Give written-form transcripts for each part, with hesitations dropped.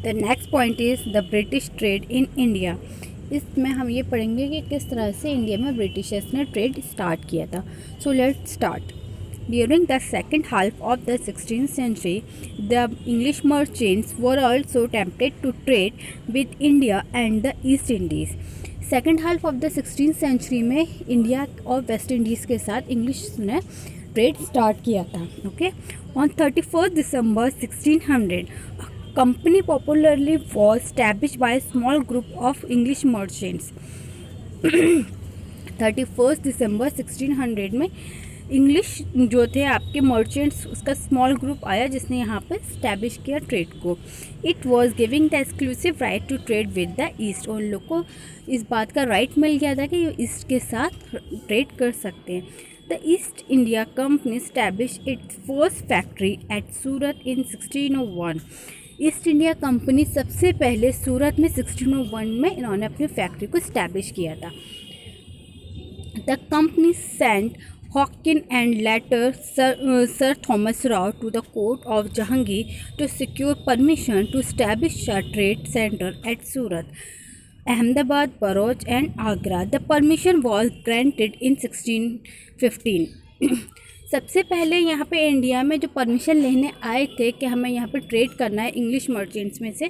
The next point is the British trade in India. इसमें हम ये पढ़ेंगे कि किस तरह से इंडिया में ब्रिटिशर्स ने ट्रेड स्टार्ट किया था। So let's start. During the second half of the 16th century, the English merchants were also tempted to trade with India and the East Indies. Second half of the 16th century में India और West Indies के साथ English ने trade start किया था। Okay, on 31 December 1600 company popularly was established by a small group of English merchants. 31 December 1600 में English जो थे आपके मर्चेंट्स, उसका स्मॉल ग्रुप आया जिसने यहाँ पर स्टैब्लिश किया ट्रेड को. It was giving the exclusive right to trade with the East. उन लोग को इस बात का राइट मिल गया था कि ईस्ट के साथ ट्रेड कर सकते हैं. The east India company establish it's first factory eight Surat in 1601. East India company सबसे पहले सूरत में 1601 में इन्होंने अपनी फैक्ट्री को स्टैब्लिश किया था. The company sent Hawkin and later Sir Thomas Rao to the court of Jahangir to secure permission to establish a trade center at Surat, Ahmedabad, Bharuch and Agra. The permission was granted in 1615. सबसे पहले यहाँ पे India में जो permission लेने आए थे कि हमें यहाँ पे ट्रेड करना है इंग्लिश मर्चेंट्स में से,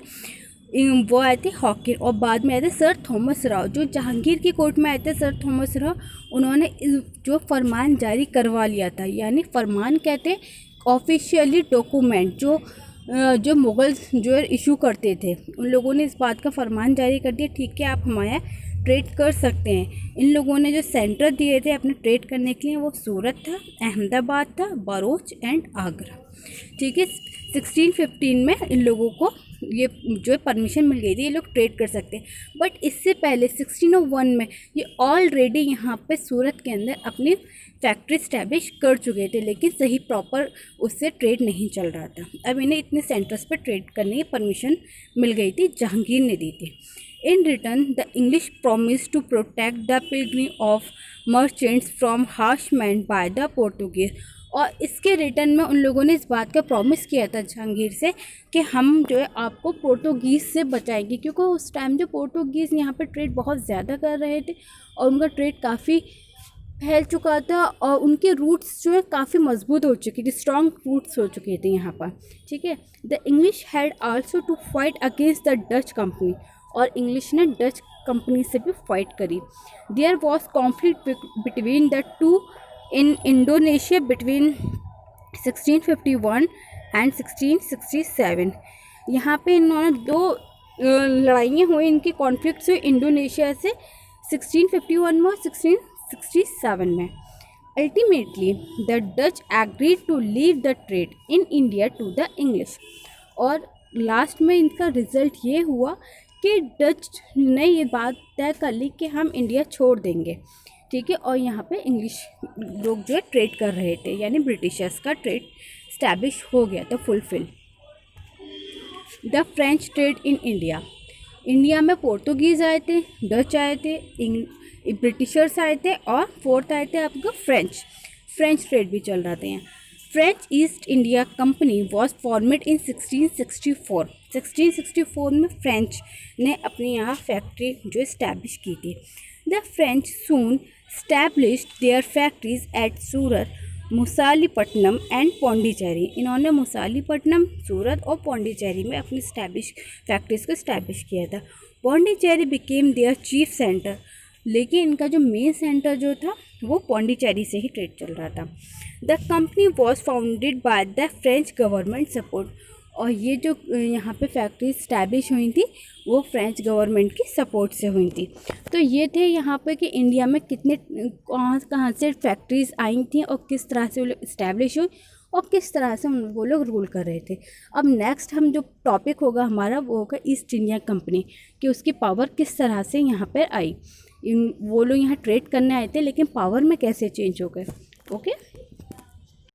वो आए थे हॉकिन, और बाद में आए थे सर थॉमस राव जो जहांगीर की कोर्ट में आए थे. सर थॉमस राव उन्होंने जो फरमान जारी करवा लिया था, यानी फरमान कहते हैं ऑफिशियली डॉक्यूमेंट जो मुग़ल जो इशू करते थे, उन लोगों ने इस बात का फरमान जारी कर दिया, ठीक है आप हमारे यहाँ ट्रेड कर सकते हैं. इन लोगों ने जो सेंटर दिए थे अपने ट्रेड करने के लिए वो सूरत था, अहमदाबाद था, बरोच एंड आगरा. ठीक है, 1615 में इन लोगों को ये जो परमिशन मिल गई थी, ये लोग ट्रेड कर सकते हैं. बट इससे पहले 1601 में ये ऑलरेडी यहाँ पे सूरत के अंदर अपनी फैक्ट्री स्टैब्लिश कर चुके थे, लेकिन सही प्रॉपर उससे ट्रेड नहीं चल रहा था. अब इन्हें इतने सेंटर्स पे ट्रेड करने की परमिशन मिल गई थी, जहांगीर ने दी थी. In return the English promise to protect the pilgrim of merchants from harsh man by the Portuguese. और इसके रिटर्न में उन लोगों ने इस बात का प्रॉमिस किया था जहांगीर से कि हम जो है आपको पोर्टुगीज़ से बचाएंगे, क्योंकि उस टाइम जो पोर्टुगीज़ यहाँ पे ट्रेड बहुत ज़्यादा कर रहे थे और उनका ट्रेड काफ़ी फैल चुका था और उनके रूट्स जो है काफ़ी मजबूत हो चुकी थी, स्ट्रॉन्ग रूट्स हो चुके थे यहाँ पर. ठीक है, the English had also to fight against the Dutch company, और इंग्लिश ने डच कंपनी से भी फाइट करी. There was conflict between the two in Indonesia between 1651 and 1667. यहाँ पे इन्होंने दो लड़ाइयाँ हुई, इनकी कॉन्फ्लिक्ट्स हुई इंडोनेशिया से 1651 में और 1667 में. Ultimately the Dutch agreed to leave the trade in India to the English. और लास्ट में इनका रिज़ल्ट ये हुआ कि डच ने ये बात तय कर ली कि हम इंडिया छोड़ देंगे. ठीक है, और यहाँ पे इंग्लिश लोग जो है ट्रेड कर रहे थे, यानी ब्रिटिशर्स का ट्रेड स्टैब्लिश हो गया था fulfil. The French trade in India. India में पोर्टुगीज़ आए थे, डच आए थे, ब्रिटिशर्स आए थे, और फोर्थ आए थे आपका फ्रेंच ट्रेड भी चल रहा था यहाँ. French East India Company was formed in 1664. 1664 में फ्रेंच ने अपनी यहाँ फैक्ट्री जो इस्टेब्लिश की थी. The French soon established their factories at Surat, Musalipatnam and Pondicherry. इन्होंने मुसालीपट्टनम, सूरत और पौंडीचेरी में अपनी फैक्ट्रीज़ को इस्टेब्लिश किया था. Pondicherry became their chief centre, लेकिन इनका जो मेन सेंटर जो था वो पौंडीचेरी से ही ट्रेड चल रहा था. The company was founded by the French government support. और ये जो यहाँ पे फैक्ट्री स्टैब्लिश हुई थी वो फ्रेंच गवर्नमेंट की सपोर्ट से हुई थी. तो ये थे यहाँ पे कि इंडिया में कितने कहाँ से फैक्ट्रीज़ आई थी और किस तरह से वो लोग इस्टेब्लिश हुई और किस तरह से वो लोग रूल कर रहे थे. अब नेक्स्ट हम जो टॉपिक होगा हमारा वो होगा ईस्ट इंडिया कंपनी, कि उसकी पावर किस तरह से यहाँ पर आई. वो लोग यहाँ ट्रेड करने आए थे लेकिन पावर में कैसे चेंज हो गए. ओके.